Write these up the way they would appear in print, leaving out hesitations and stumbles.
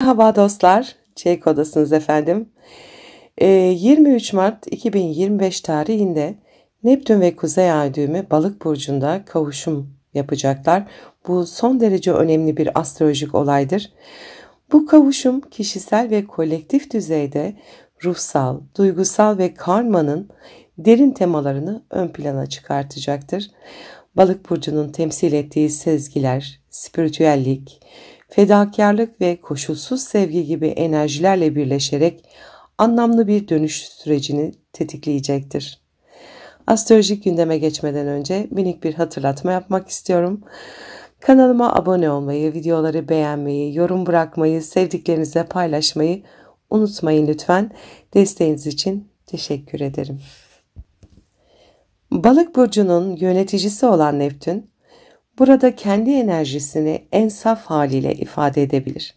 Merhaba dostlar, Çelik Odasınız efendim. 23 Mart 2025 tarihinde Neptün ve Kuzey Ay düğümü Balık burcunda kavuşum yapacaklar. Bu son derece önemli bir astrolojik olaydır. Bu kavuşum kişisel ve kolektif düzeyde ruhsal, duygusal ve karmanın derin temalarını ön plana çıkartacaktır. Balık burcunun temsil ettiği sezgiler, spiritüellik, fedakarlık ve koşulsuz sevgi gibi enerjilerle birleşerek anlamlı bir dönüş sürecini tetikleyecektir. Astrolojik gündeme geçmeden önce minik bir hatırlatma yapmak istiyorum. Kanalıma abone olmayı, videoları beğenmeyi, yorum bırakmayı, sevdiklerinizle paylaşmayı unutmayın lütfen. Desteğiniz için teşekkür ederim. Balık burcunun yöneticisi olan Neptün, burada kendi enerjisini en saf haliyle ifade edebilir.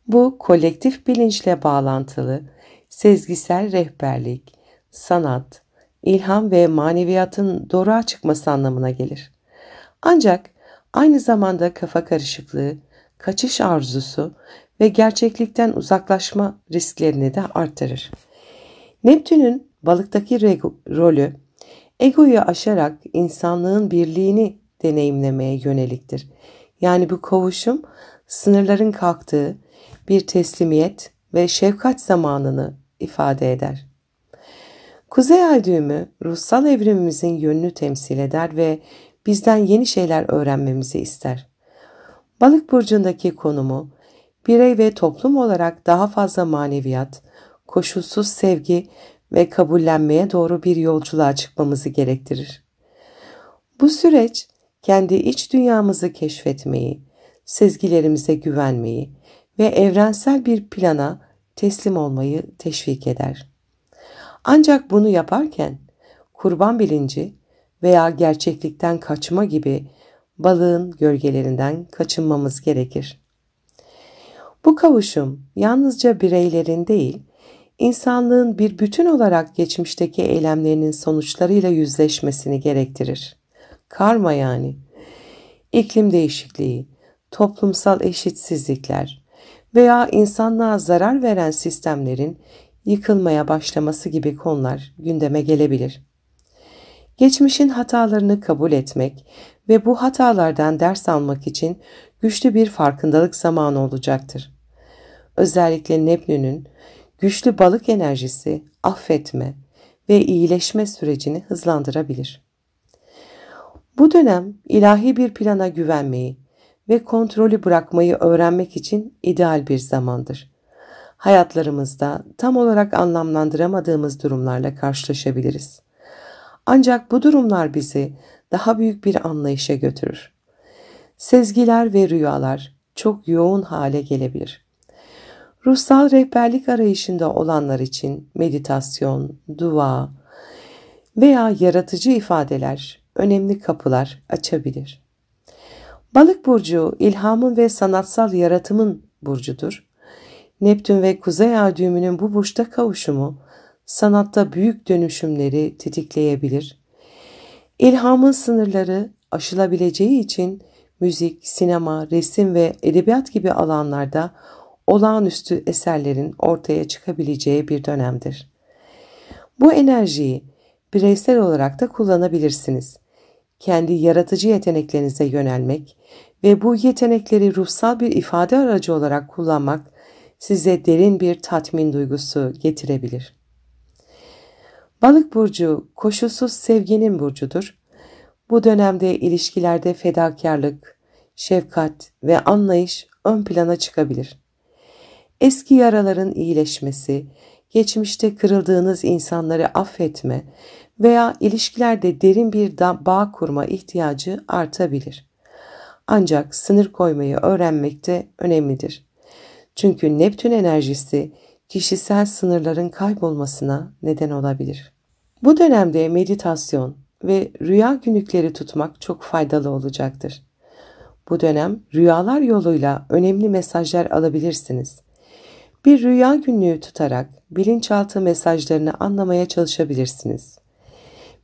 Bu kolektif bilinçle bağlantılı, sezgisel rehberlik, sanat, ilham ve maneviyatın doğruğa çıkması anlamına gelir. Ancak aynı zamanda kafa karışıklığı, kaçış arzusu ve gerçeklikten uzaklaşma risklerini de artırır. Neptün'ün balıktaki rolü, egoyu aşarak insanlığın birliğini deneyimlemeye yöneliktir. Yani bu kavuşum sınırların kalktığı bir teslimiyet ve şefkat zamanını ifade eder. Kuzey Ay düğümü ruhsal evrimimizin yönünü temsil eder ve bizden yeni şeyler öğrenmemizi ister. Balık burcundaki konumu birey ve toplum olarak daha fazla maneviyat, koşulsuz sevgi ve kabullenmeye doğru bir yolculuğa çıkmamızı gerektirir. Bu süreç kendi iç dünyamızı keşfetmeyi, sezgilerimize güvenmeyi ve evrensel bir plana teslim olmayı teşvik eder. Ancak bunu yaparken kurban bilinci veya gerçeklikten kaçma gibi balığın gölgelerinden kaçınmamız gerekir. Bu kavuşum yalnızca bireylerin değil, insanlığın bir bütün olarak geçmişteki eylemlerinin sonuçlarıyla yüzleşmesini gerektirir. Karma yani. İklim değişikliği, toplumsal eşitsizlikler veya insanlığa zarar veren sistemlerin yıkılmaya başlaması gibi konular gündeme gelebilir. Geçmişin hatalarını kabul etmek ve bu hatalardan ders almak için güçlü bir farkındalık zamanı olacaktır. Özellikle Neptün'ün güçlü balık enerjisi affetme ve iyileşme sürecini hızlandırabilir. Bu dönem ilahi bir plana güvenmeyi ve kontrolü bırakmayı öğrenmek için ideal bir zamandır. Hayatlarımızda tam olarak anlamlandıramadığımız durumlarla karşılaşabiliriz. Ancak bu durumlar bizi daha büyük bir anlayışa götürür. Sezgiler ve rüyalar çok yoğun hale gelebilir. Ruhsal rehberlik arayışında olanlar için meditasyon, dua veya yaratıcı ifadeler önemli kapılar açabilir. Balık burcu ilhamın ve sanatsal yaratımın burcudur. Neptün ve Kuzey Ay düğümünün bu burçta kavuşumu sanatta büyük dönüşümleri tetikleyebilir. İlhamın sınırları aşılabileceği için müzik, sinema, resim ve edebiyat gibi alanlarda olağanüstü eserlerin ortaya çıkabileceği bir dönemdir. Bu enerjiyi bireysel olarak da kullanabilirsiniz. Kendi yaratıcı yeteneklerinize yönelmek ve bu yetenekleri ruhsal bir ifade aracı olarak kullanmak size derin bir tatmin duygusu getirebilir. Balık burcu koşulsuz sevginin burcudur. Bu dönemde ilişkilerde fedakarlık, şefkat ve anlayış ön plana çıkabilir. Eski yaraların iyileşmesi, geçmişte kırıldığınız insanları affetme veya ilişkilerde derin bir bağ kurma ihtiyacı artabilir. Ancak sınır koymayı öğrenmek de önemlidir. Çünkü Neptün enerjisi kişisel sınırların kaybolmasına neden olabilir. Bu dönemde meditasyon ve rüya günlükleri tutmak çok faydalı olacaktır. Bu dönem rüyalar yoluyla önemli mesajlar alabilirsiniz. Bir rüya günlüğü tutarak bilinçaltı mesajlarını anlamaya çalışabilirsiniz.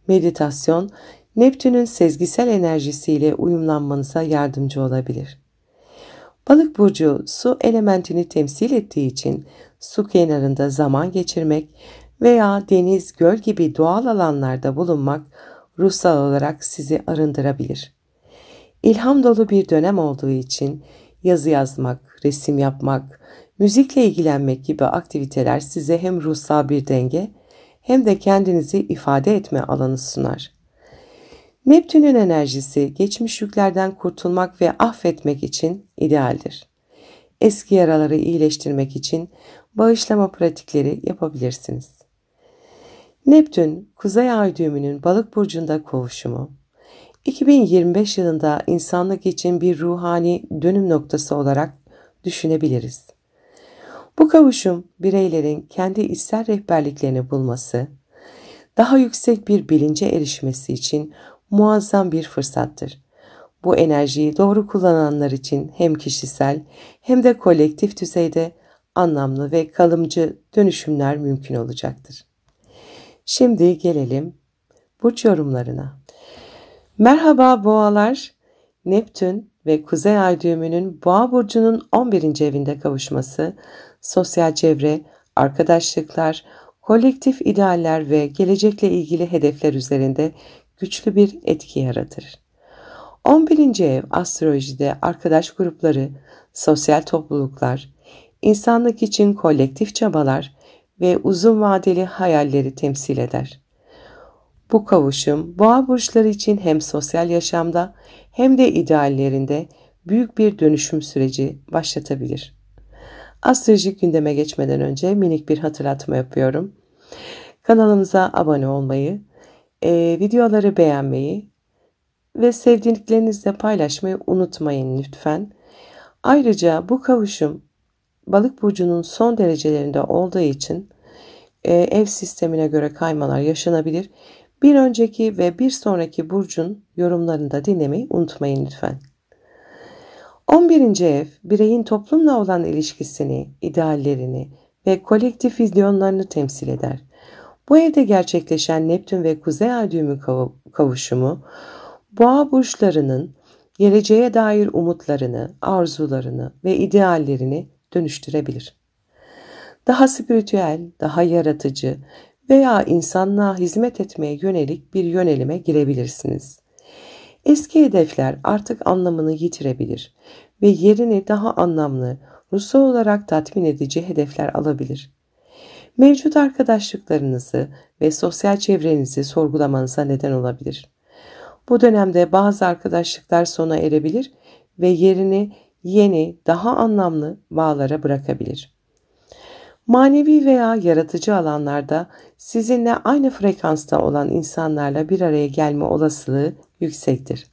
Meditasyon, Neptün'ün sezgisel enerjisiyle uyumlanmanıza yardımcı olabilir. Balık burcu su elementini temsil ettiği için su kenarında zaman geçirmek veya deniz, göl gibi doğal alanlarda bulunmak ruhsal olarak sizi arındırabilir. İlham dolu bir dönem olduğu için yazı yazmak, resim yapmak, müzikle ilgilenmek gibi aktiviteler size hem ruhsal bir denge hem de kendinizi ifade etme alanı sunar. Neptün'ün enerjisi geçmiş yüklerden kurtulmak ve affetmek için idealdir. Eski yaraları iyileştirmek için bağışlama pratikleri yapabilirsiniz. Neptün, Kuzey Ay düğümünün Balık burcunda kovuşumu, 2025 yılında insanlık için bir ruhani dönüm noktası olarak düşünebiliriz. Bu kavuşum bireylerin kendi içsel rehberliklerini bulması, daha yüksek bir bilince erişmesi için muazzam bir fırsattır. Bu enerjiyi doğru kullananlar için hem kişisel hem de kolektif düzeyde anlamlı ve kalıcı dönüşümler mümkün olacaktır. Şimdi gelelim burç yorumlarına. Merhaba boğalar, Neptün ve Kuzey Ay düğümünün Boğa burcunun 11. evinde kavuşması, sosyal çevre, arkadaşlıklar, kolektif idealler ve gelecekle ilgili hedefler üzerinde güçlü bir etki yaratır. 11. ev astrolojide arkadaş grupları, sosyal topluluklar, insanlık için kolektif çabalar ve uzun vadeli hayalleri temsil eder. Bu kavuşum boğa burçları için hem sosyal yaşamda hem de ideallerinde büyük bir dönüşüm süreci başlatabilir. Astrolojik gündeme geçmeden önce minik bir hatırlatma yapıyorum. Kanalımıza abone olmayı, videoları beğenmeyi ve sevdiklerinizle paylaşmayı unutmayın lütfen. Ayrıca bu kavuşum Balık burcunun son derecelerinde olduğu için ev sistemine göre kaymalar yaşanabilir. Bir önceki ve bir sonraki burcun yorumlarını da dinlemeyi unutmayın lütfen. 11. ev, bireyin toplumla olan ilişkisini, ideallerini ve kolektif vizyonlarını temsil eder. Bu evde gerçekleşen Neptün ve Kuzey Ay düğümü kavuşumu, Boğa burçlarının geleceğe dair umutlarını, arzularını ve ideallerini dönüştürebilir. Daha spiritüel, daha yaratıcı veya insanlığa hizmet etmeye yönelik bir yönelime girebilirsiniz. Eski hedefler artık anlamını yitirebilir ve yerini daha anlamlı, ruhsal olarak tatmin edici hedefler alabilir. Mevcut arkadaşlıklarınızı ve sosyal çevrenizi sorgulamanıza neden olabilir. Bu dönemde bazı arkadaşlıklar sona erebilir ve yerini yeni, daha anlamlı bağlara bırakabilir. Manevi veya yaratıcı alanlarda sizinle aynı frekansta olan insanlarla bir araya gelme olasılığı yüksektir.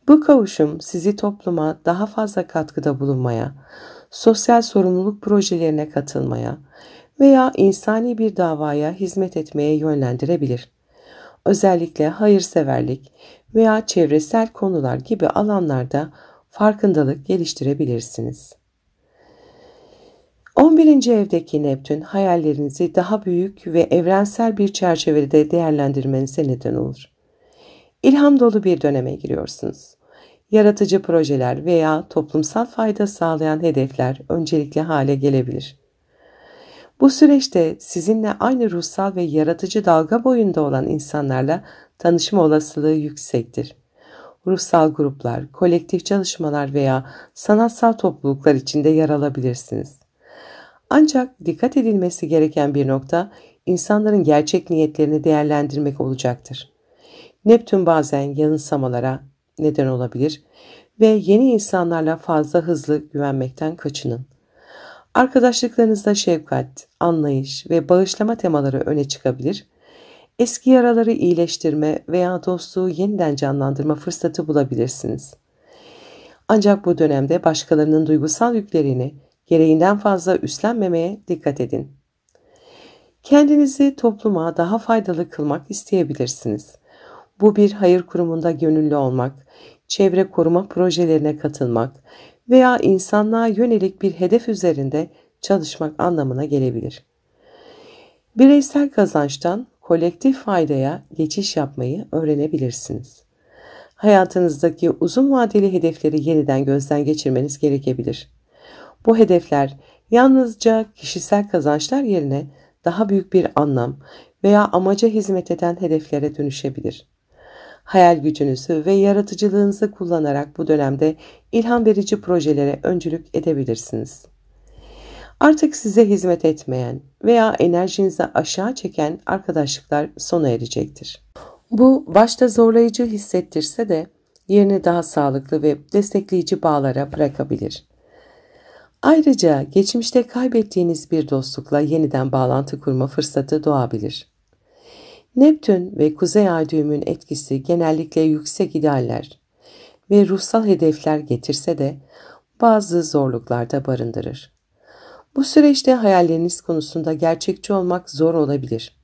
Bu kavuşum sizi topluma daha fazla katkıda bulunmaya, sosyal sorumluluk projelerine katılmaya veya insani bir davaya hizmet etmeye yönlendirebilir. Özellikle hayırseverlik veya çevresel konular gibi alanlarda farkındalık geliştirebilirsiniz. 11. evdeki Neptün hayallerinizi daha büyük ve evrensel bir çerçevede değerlendirmenize neden olur. İlham dolu bir döneme giriyorsunuz. Yaratıcı projeler veya toplumsal fayda sağlayan hedefler öncelikli hale gelebilir. Bu süreçte sizinle aynı ruhsal ve yaratıcı dalga boyunda olan insanlarla tanışma olasılığı yüksektir. Ruhsal gruplar, kolektif çalışmalar veya sanatsal topluluklar içinde yer alabilirsiniz. Ancak dikkat edilmesi gereken bir nokta insanların gerçek niyetlerini değerlendirmek olacaktır. Neptün bazen yanılsamalara neden olabilir ve yeni insanlarla fazla hızlı güvenmekten kaçının. Arkadaşlıklarınızda şefkat, anlayış ve bağışlama temaları öne çıkabilir. Eski yaraları iyileştirme veya dostluğu yeniden canlandırma fırsatı bulabilirsiniz. Ancak bu dönemde başkalarının duygusal yüklerini gereğinden fazla üstlenmemeye dikkat edin. Kendinizi topluma daha faydalı kılmak isteyebilirsiniz. Bu bir hayır kurumunda gönüllü olmak, çevre koruma projelerine katılmak veya insanlığa yönelik bir hedef üzerinde çalışmak anlamına gelebilir. Bireysel kazançtan kolektif faydaya geçiş yapmayı öğrenebilirsiniz. Hayatınızdaki uzun vadeli hedefleri yeniden gözden geçirmeniz gerekebilir. Bu hedefler yalnızca kişisel kazançlar yerine daha büyük bir anlam veya amaca hizmet eden hedeflere dönüşebilir. Hayal gücünüzü ve yaratıcılığınızı kullanarak bu dönemde ilham verici projelere öncülük edebilirsiniz. Artık size hizmet etmeyen veya enerjinizi aşağı çeken arkadaşlıklar sona erecektir. Bu başta zorlayıcı hissettirse de yerini daha sağlıklı ve destekleyici bağlara bırakabilir. Ayrıca geçmişte kaybettiğiniz bir dostlukla yeniden bağlantı kurma fırsatı doğabilir. Neptün ve Kuzey Ay düğümün etkisi genellikle yüksek idealler ve ruhsal hedefler getirse de bazı zorluklar da barındırır. Bu süreçte hayalleriniz konusunda gerçekçi olmak zor olabilir.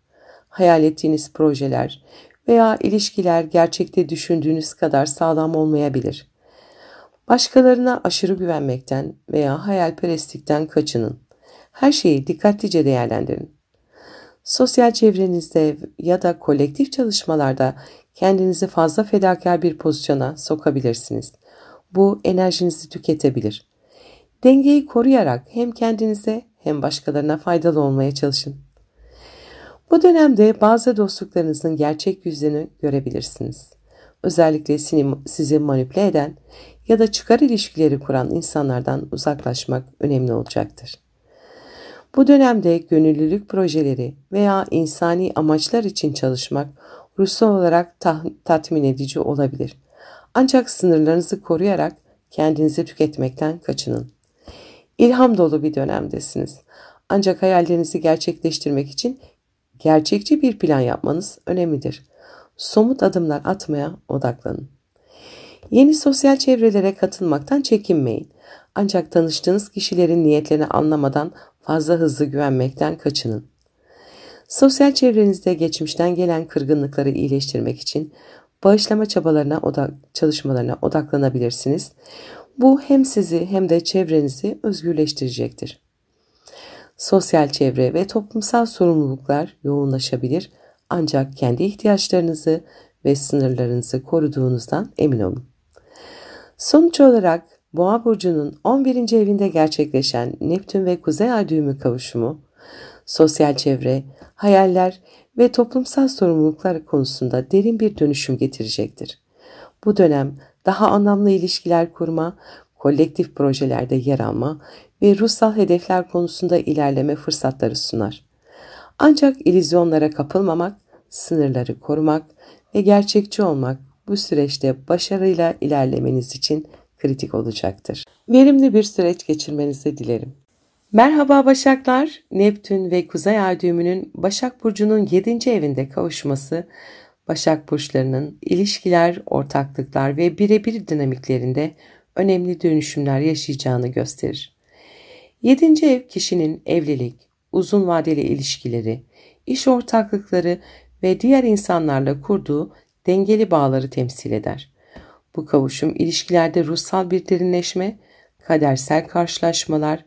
Hayal ettiğiniz projeler veya ilişkiler gerçekte düşündüğünüz kadar sağlam olmayabilir. Başkalarına aşırı güvenmekten veya hayalperestlikten kaçının. Her şeyi dikkatlice değerlendirin. Sosyal çevrenizde ya da kolektif çalışmalarda kendinizi fazla fedakar bir pozisyona sokabilirsiniz. Bu enerjinizi tüketebilir. Dengeyi koruyarak hem kendinize hem başkalarına faydalı olmaya çalışın. Bu dönemde bazı dostluklarınızın gerçek yüzünü görebilirsiniz. Özellikle sizi manipüle eden ya da çıkar ilişkileri kuran insanlardan uzaklaşmak önemli olacaktır. Bu dönemde gönüllülük projeleri veya insani amaçlar için çalışmak ruhsal olarak tatmin edici olabilir. Ancak sınırlarınızı koruyarak kendinizi tüketmekten kaçının. İlham dolu bir dönemdesiniz. Ancak hayallerinizi gerçekleştirmek için gerçekçi bir plan yapmanız önemlidir. Somut adımlar atmaya odaklanın. Yeni sosyal çevrelere katılmaktan çekinmeyin. Ancak tanıştığınız kişilerin niyetlerini anlamadan fazla hızlı güvenmekten kaçının. Sosyal çevrenizde geçmişten gelen kırgınlıkları iyileştirmek için bağışlama çalışmalarına odaklanabilirsiniz. Bu hem sizi hem de çevrenizi özgürleştirecektir. Sosyal çevre ve toplumsal sorumluluklar yoğunlaşabilir ancak kendi ihtiyaçlarınızı ve sınırlarınızı koruduğunuzdan emin olun. Sonuç olarak Boğa burcunun 11. evinde gerçekleşen Neptün ve Kuzey Ay düğümü kavuşumu, sosyal çevre, hayaller ve toplumsal sorumluluklar konusunda derin bir dönüşüm getirecektir. Bu dönem daha anlamlı ilişkiler kurma, kolektif projelerde yer alma ve ruhsal hedefler konusunda ilerleme fırsatları sunar. Ancak illüzyonlara kapılmamak, sınırları korumak ve gerçekçi olmak bu süreçte başarıyla ilerlemeniz için kritik olacaktır. Verimli bir süreç geçirmenizi dilerim. Merhaba Başaklar, Neptün ve Kuzey Ay düğümünün Başak Burcu'nun 7. evinde kavuşması, Başak Burçlarının ilişkiler, ortaklıklar ve birebir dinamiklerinde önemli dönüşümler yaşayacağını gösterir. 7. ev kişinin evlilik, uzun vadeli ilişkileri, iş ortaklıkları ve diğer insanlarla kurduğu dengeli bağları temsil eder. Bu kavuşum ilişkilerde ruhsal bir derinleşme, kadersel karşılaşmalar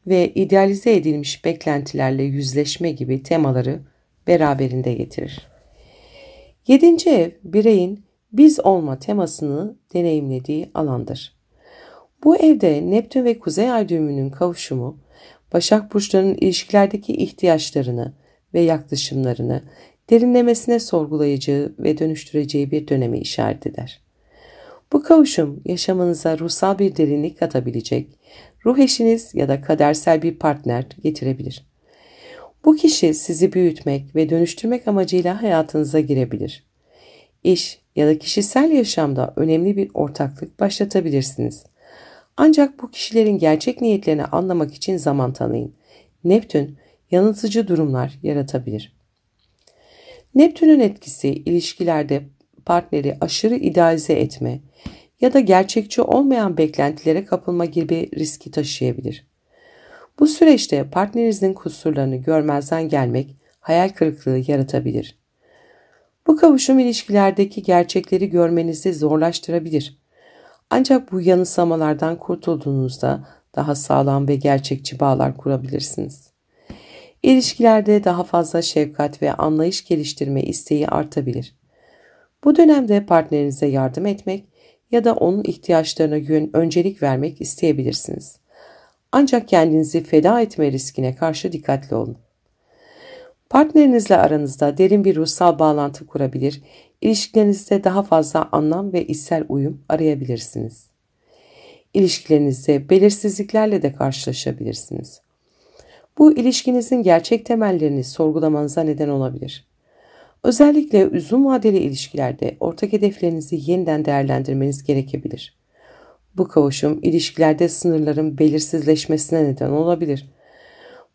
ve idealize edilmiş beklentilerle yüzleşme gibi temaları beraberinde getirir. 7. ev bireyin biz olma temasını deneyimlediği alandır. Bu evde Neptün ve Kuzey Ay düğümünün kavuşumu, Başak Burçlarının ilişkilerdeki ihtiyaçlarını ve yaklaşımlarını derinlemesine sorgulayacağı ve dönüştüreceği bir döneme işaret eder. Bu kavuşum yaşamınıza ruhsal bir derinlik katabilecek, ruh eşiniz ya da kadersel bir partner getirebilir. Bu kişi sizi büyütmek ve dönüştürmek amacıyla hayatınıza girebilir. İş ya da kişisel yaşamda önemli bir ortaklık başlatabilirsiniz. Ancak bu kişilerin gerçek niyetlerini anlamak için zaman tanıyın. Neptün yanıltıcı durumlar yaratabilir. Neptün'ün etkisi ilişkilerde partneri aşırı idealize etme ya da gerçekçi olmayan beklentilere kapılma gibi riski taşıyabilir. Bu süreçte partnerinizin kusurlarını görmezden gelmek hayal kırıklığı yaratabilir. Bu kavuşum ilişkilerdeki gerçekleri görmenizi zorlaştırabilir. Ancak bu yanılsamalardan kurtulduğunuzda daha sağlam ve gerçekçi bağlar kurabilirsiniz. İlişkilerde daha fazla şefkat ve anlayış geliştirme isteği artabilir. Bu dönemde partnerinize yardım etmek ya da onun ihtiyaçlarına öncelik vermek isteyebilirsiniz. Ancak kendinizi feda etme riskine karşı dikkatli olun. Partnerinizle aranızda derin bir ruhsal bağlantı kurabilir, ilişkilerinizde daha fazla anlam ve içsel uyum arayabilirsiniz. İlişkilerinizde belirsizliklerle de karşılaşabilirsiniz. Bu ilişkinizin gerçek temellerini sorgulamanıza neden olabilir. Özellikle uzun vadeli ilişkilerde ortak hedeflerinizi yeniden değerlendirmeniz gerekebilir. Bu kavuşum ilişkilerde sınırların belirsizleşmesine neden olabilir.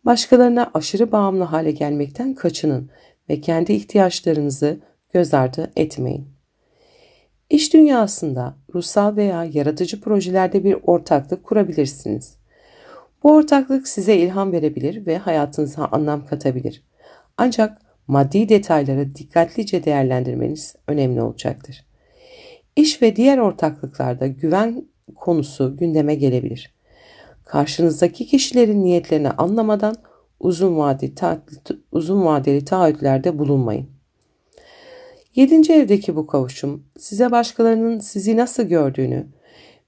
Başkalarına aşırı bağımlı hale gelmekten kaçının ve kendi ihtiyaçlarınızı göz ardı etmeyin. İş dünyasında ruhsal veya yaratıcı projelerde bir ortaklık kurabilirsiniz. Bu ortaklık size ilham verebilir ve hayatınıza anlam katabilir. Ancak maddi detayları dikkatlice değerlendirmeniz önemli olacaktır. İş ve diğer ortaklıklarda güven konusu gündeme gelebilir. Karşınızdaki kişilerin niyetlerini anlamadan uzun vadeli taahhütlerde bulunmayın. 7. evdeki bu kavuşum size başkalarının sizi nasıl gördüğünü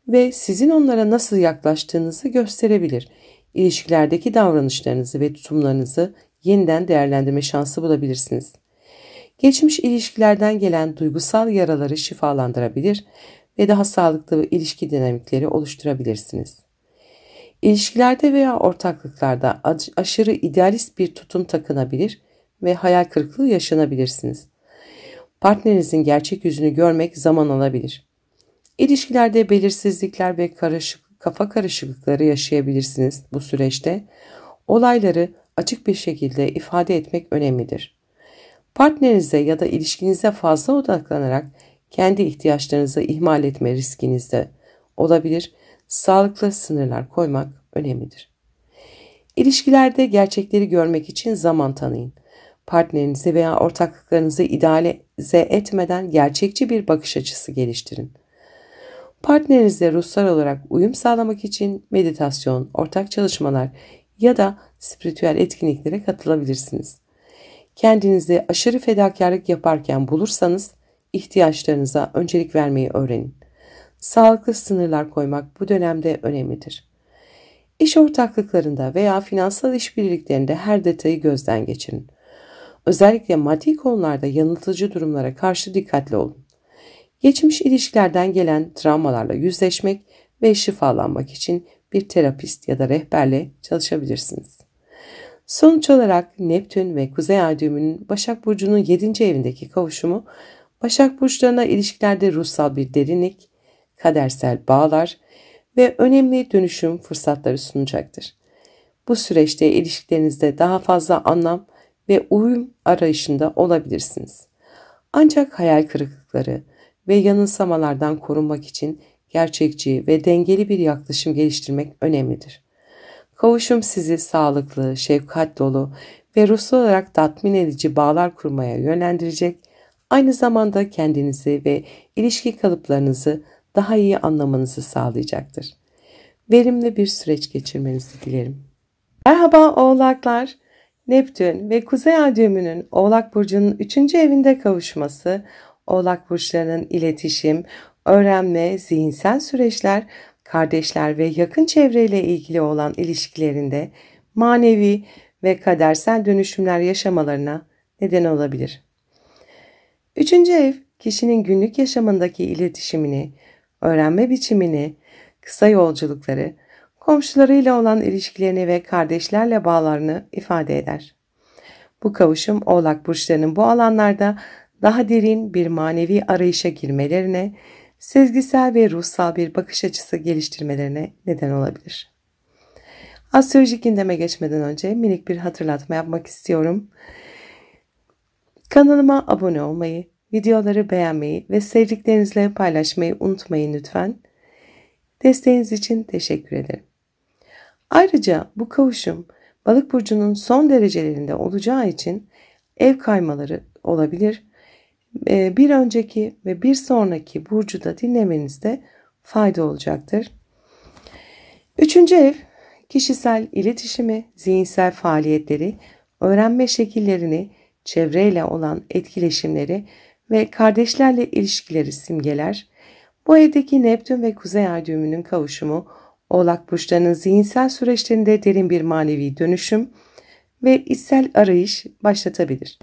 ve sizin onlara nasıl yaklaştığınızı gösterebilir. İlişkilerdeki davranışlarınızı ve tutumlarınızı yeniden değerlendirme şansı bulabilirsiniz. Geçmiş ilişkilerden gelen duygusal yaraları şifalandırabilir ve daha sağlıklı ilişki dinamikleri oluşturabilirsiniz. İlişkilerde veya ortaklıklarda aşırı idealist bir tutum takınabilir ve hayal kırıklığı yaşanabilirsiniz. Partnerinizin gerçek yüzünü görmek zaman alabilir. İlişkilerde belirsizlikler ve kafa karışıklıkları yaşayabilirsiniz bu süreçte. Olayları açık bir şekilde ifade etmek önemlidir. Partnerinize ya da ilişkinize fazla odaklanarak kendi ihtiyaçlarınızı ihmal etme riskiniz de olabilir. Sağlıklı sınırlar koymak önemlidir. İlişkilerde gerçekleri görmek için zaman tanıyın. Partnerinizi veya ortaklıklarınızı idealize etmeden gerçekçi bir bakış açısı geliştirin. Partnerinizle ruhsal olarak uyum sağlamak için meditasyon, ortak çalışmalar ya da spiritüel etkinliklere katılabilirsiniz. Kendinizi aşırı fedakarlık yaparken bulursanız ihtiyaçlarınıza öncelik vermeyi öğrenin. Sağlıklı sınırlar koymak bu dönemde önemlidir. İş ortaklıklarında veya finansal işbirliklerinde her detayı gözden geçirin. Özellikle maddi konularda yanıltıcı durumlara karşı dikkatli olun. Geçmiş ilişkilerden gelen travmalarla yüzleşmek ve şifalanmak için bir terapist ya da rehberle çalışabilirsiniz. Sonuç olarak Neptün ve Kuzey Ay düğümünün Başak Burcu'nun 7. evindeki kavuşumu, Başak Burçlarına ilişkilerde ruhsal bir derinlik, kadersel bağlar ve önemli dönüşüm fırsatları sunacaktır. Bu süreçte ilişkilerinizde daha fazla anlam ve uyum arayışında olabilirsiniz. Ancak hayal kırıklıkları ve yanılsamalardan korunmak için gerçekçi ve dengeli bir yaklaşım geliştirmek önemlidir. Kavuşum sizi sağlıklı, şefkat dolu ve ruhsal olarak tatmin edici bağlar kurmaya yönlendirecek, aynı zamanda kendinizi ve ilişki kalıplarınızı daha iyi anlamanızı sağlayacaktır. Verimli bir süreç geçirmenizi dilerim. Merhaba Oğlaklar. Neptün ve Kuzey Ay düğümünün Oğlak Burcu'nun 3. evinde kavuşması, Oğlak Burçlarının iletişim, öğrenme, zihinsel süreçler, kardeşler ve yakın çevreyle ilgili olan ilişkilerinde manevi ve kadersel dönüşümler yaşamalarına neden olabilir. 3. ev, kişinin günlük yaşamındaki iletişimini, öğrenme biçimini, kısa yolculukları, komşularıyla olan ilişkilerini ve kardeşlerle bağlarını ifade eder. Bu kavuşum Oğlak Burçlarının bu alanlarda daha derin bir manevi arayışa girmelerine, sezgisel ve ruhsal bir bakış açısı geliştirmelerine neden olabilir. Astrolojik gündeme geçmeden önce minik bir hatırlatma yapmak istiyorum. Kanalıma abone olmayı, videoları beğenmeyi ve sevdiklerinizle paylaşmayı unutmayın lütfen. Desteğiniz için teşekkür ederim. Ayrıca bu kavuşum Balık burcunun son derecelerinde olacağı için ev kaymaları olabilir. Bir önceki ve bir sonraki burcu da dinlemenizde fayda olacaktır. 3. ev, kişisel iletişimi, zihinsel faaliyetleri, öğrenme şekillerini, çevreyle olan etkileşimleri ve kardeşlerle ilişkileri simgeler. Bu evdeki Neptün ve Kuzey Ay düğümünün kavuşumu, Oğlak burçlarının zihinsel süreçlerinde derin bir manevi dönüşüm ve içsel arayış başlatabilir.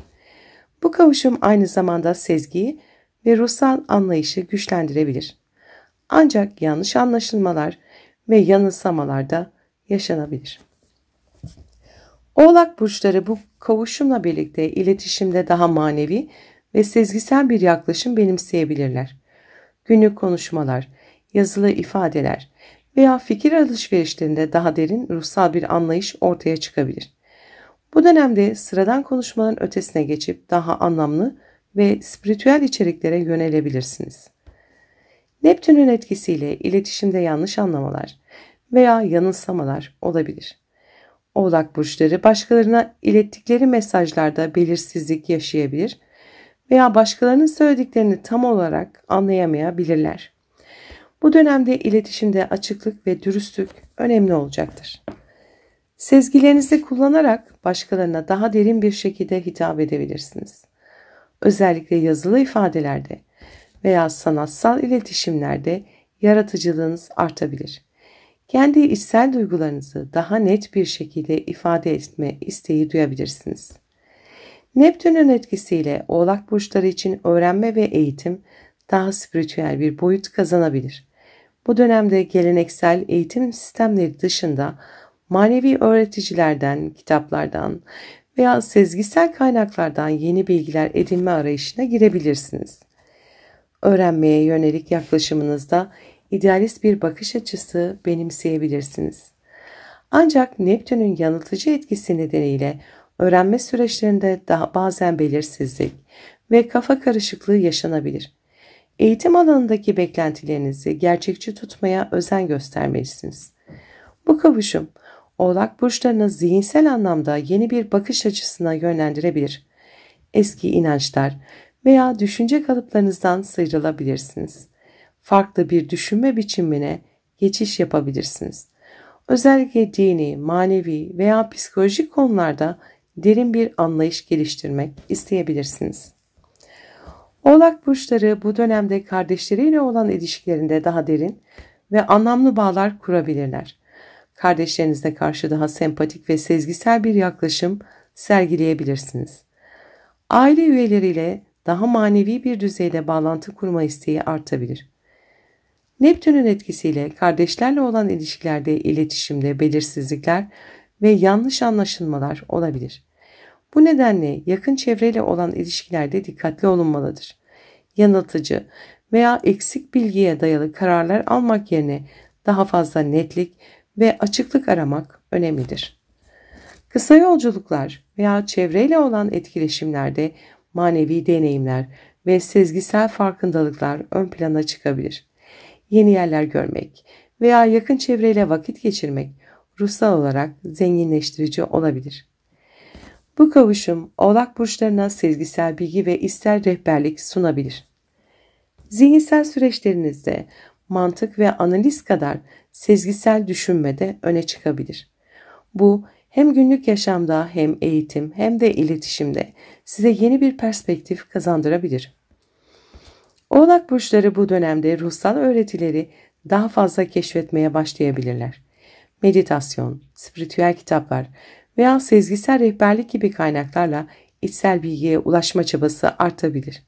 Bu kavuşum aynı zamanda sezgiyi ve ruhsal anlayışı güçlendirebilir. Ancak yanlış anlaşılmalar ve yanılsamalar da yaşanabilir. Oğlak burçları bu kavuşumla birlikte iletişimde daha manevi ve sezgisel bir yaklaşım benimseyebilirler. Günlük konuşmalar, yazılı ifadeler veya fikir alışverişlerinde daha derin ruhsal bir anlayış ortaya çıkabilir. Bu dönemde sıradan konuşmaların ötesine geçip daha anlamlı ve spiritüel içeriklere yönelebilirsiniz. Neptün'ün etkisiyle iletişimde yanlış anlamalar veya yanılsamalar olabilir. Oğlak burçları başkalarına ilettikleri mesajlarda belirsizlik yaşayabilir veya başkalarının söylediklerini tam olarak anlayamayabilirler. Bu dönemde iletişimde açıklık ve dürüstlük önemli olacaktır. Sezgilerinizi kullanarak başkalarına daha derin bir şekilde hitap edebilirsiniz. Özellikle yazılı ifadelerde veya sanatsal iletişimlerde yaratıcılığınız artabilir. Kendi içsel duygularınızı daha net bir şekilde ifade etme isteği duyabilirsiniz. Neptün'ün etkisiyle Oğlak burçları için öğrenme ve eğitim daha spiritüel bir boyut kazanabilir. Bu dönemde geleneksel eğitim sistemleri dışında manevi öğreticilerden, kitaplardan veya sezgisel kaynaklardan yeni bilgiler edinme arayışına girebilirsiniz. Öğrenmeye yönelik yaklaşımınızda idealist bir bakış açısı benimseyebilirsiniz. Ancak Neptün'ün yanıltıcı etkisi nedeniyle öğrenme süreçlerinde daha bazen belirsizlik ve kafa karışıklığı yaşanabilir. Eğitim alanındaki beklentilerinizi gerçekçi tutmaya özen göstermelisiniz. Bu kavuşum, Oğlak burçlarını zihinsel anlamda yeni bir bakış açısına yönlendirebilir. Eski inançlar veya düşünce kalıplarınızdan sıyrılabilirsiniz. Farklı bir düşünme biçimine geçiş yapabilirsiniz. Özellikle dini, manevi veya psikolojik konularda derin bir anlayış geliştirmek isteyebilirsiniz. Oğlak burçları bu dönemde kardeşleriyle olan ilişkilerinde daha derin ve anlamlı bağlar kurabilirler. Kardeşlerinize karşı daha sempatik ve sezgisel bir yaklaşım sergileyebilirsiniz. Aile üyeleriyle daha manevi bir düzeyde bağlantı kurma isteği artabilir. Neptün'ün etkisiyle kardeşlerle olan ilişkilerde iletişimde belirsizlikler ve yanlış anlaşılmalar olabilir. Bu nedenle yakın çevreyle olan ilişkilerde dikkatli olunmalıdır. Yanıltıcı veya eksik bilgiye dayalı kararlar almak yerine daha fazla netlik ve açıklık aramak önemlidir. Kısa yolculuklar veya çevreyle olan etkileşimlerde manevi deneyimler ve sezgisel farkındalıklar ön plana çıkabilir. Yeni yerler görmek veya yakın çevreyle vakit geçirmek ruhsal olarak zenginleştirici olabilir. Bu kavuşum Oğlak burçlarına sezgisel bilgi ve içsel rehberlik sunabilir. Zihinsel süreçlerinizde mantık ve analiz kadar sezgisel düşünme de öne çıkabilir. Bu hem günlük yaşamda hem eğitim hem de iletişimde size yeni bir perspektif kazandırabilir. Oğlak burçları bu dönemde ruhsal öğretileri daha fazla keşfetmeye başlayabilirler. Meditasyon, spiritüel kitaplar veya sezgisel rehberlik gibi kaynaklarla içsel bilgiye ulaşma çabası artabilir.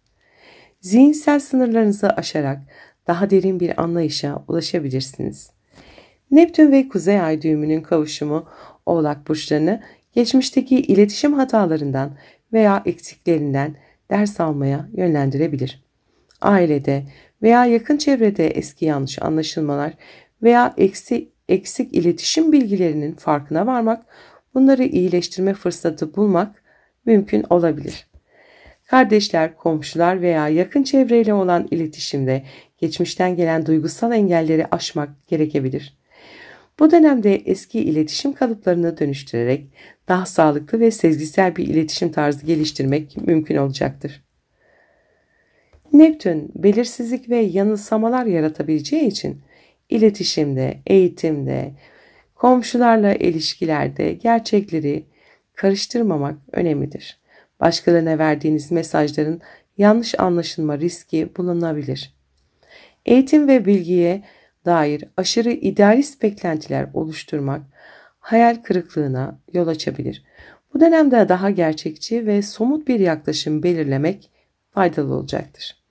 Zihinsel sınırlarınızı aşarak daha derin bir anlayışa ulaşabilirsiniz. Neptün ve Kuzey Ay düğümünün kavuşumu Oğlak burçlarını geçmişteki iletişim hatalarından veya eksiklerinden ders almaya yönlendirebilir. Ailede veya yakın çevrede eski yanlış anlaşılmalar veya eksik iletişim bilgilerinin farkına varmak, bunları iyileştirme fırsatı bulmak mümkün olabilir. Kardeşler, komşular veya yakın çevreyle olan iletişimde geçmişten gelen duygusal engelleri aşmak gerekebilir. Bu dönemde eski iletişim kalıplarını dönüştürerek daha sağlıklı ve sezgisel bir iletişim tarzı geliştirmek mümkün olacaktır. Neptün, belirsizlik ve yanılsamalar yaratabileceği için iletişimde, eğitimde, komşularla ilişkilerde gerçekleri karıştırmamak önemlidir. Başkalarına verdiğiniz mesajların yanlış anlaşılma riski bulunabilir. Eğitim ve bilgiye dair aşırı idealist beklentiler oluşturmak hayal kırıklığına yol açabilir. Bu dönemde daha gerçekçi ve somut bir yaklaşım belirlemek faydalı olacaktır.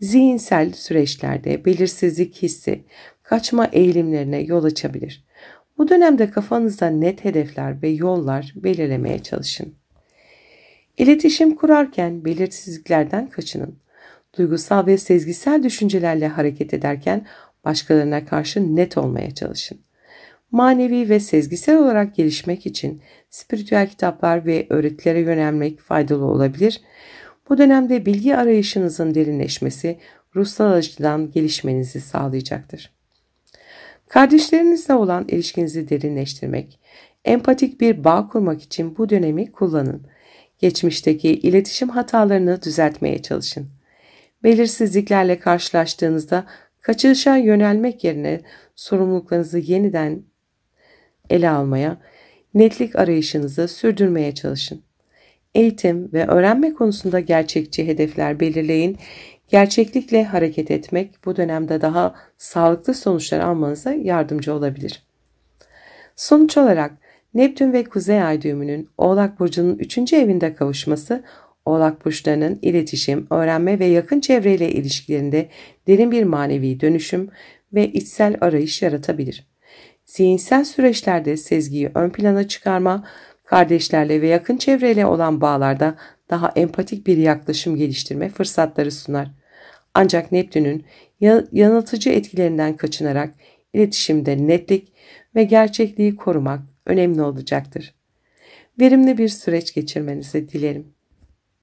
Zihinsel süreçlerde belirsizlik hissi kaçma eğilimlerine yol açabilir. Bu dönemde kafanızda net hedefler ve yollar belirlemeye çalışın. İletişim kurarken belirsizliklerden kaçının. Duygusal ve sezgisel düşüncelerle hareket ederken başkalarına karşı net olmaya çalışın. Manevi ve sezgisel olarak gelişmek için spiritüel kitaplar ve öğretilere yönelmek faydalı olabilir. Bu dönemde bilgi arayışınızın derinleşmesi ruhsal açıdan gelişmenizi sağlayacaktır. Kardeşlerinizle olan ilişkinizi derinleştirmek, empatik bir bağ kurmak için bu dönemi kullanın. Geçmişteki iletişim hatalarını düzeltmeye çalışın. Belirsizliklerle karşılaştığınızda kaçışa yönelmek yerine sorumluluklarınızı yeniden ele almaya, netlik arayışınızı sürdürmeye çalışın. Eğitim ve öğrenme konusunda gerçekçi hedefler belirleyin. Gerçeklikle hareket etmek bu dönemde daha sağlıklı sonuçlar almanıza yardımcı olabilir. Sonuç olarak Neptün ve Kuzey Ay düğümünün Oğlak Burcu'nun 3. evinde kavuşması, Oğlak Burçlarının iletişim, öğrenme ve yakın çevreyle ilişkilerinde derin bir manevi dönüşüm ve içsel arayış yaratabilir. Zihinsel süreçlerde sezgiyi ön plana çıkarma, kardeşlerle ve yakın çevreyle olan bağlarda daha empatik bir yaklaşım geliştirme fırsatları sunar. Ancak Neptün'ün yanıltıcı etkilerinden kaçınarak iletişimde netlik ve gerçekliği korumak önemli olacaktır. Verimli bir süreç geçirmenizi dilerim.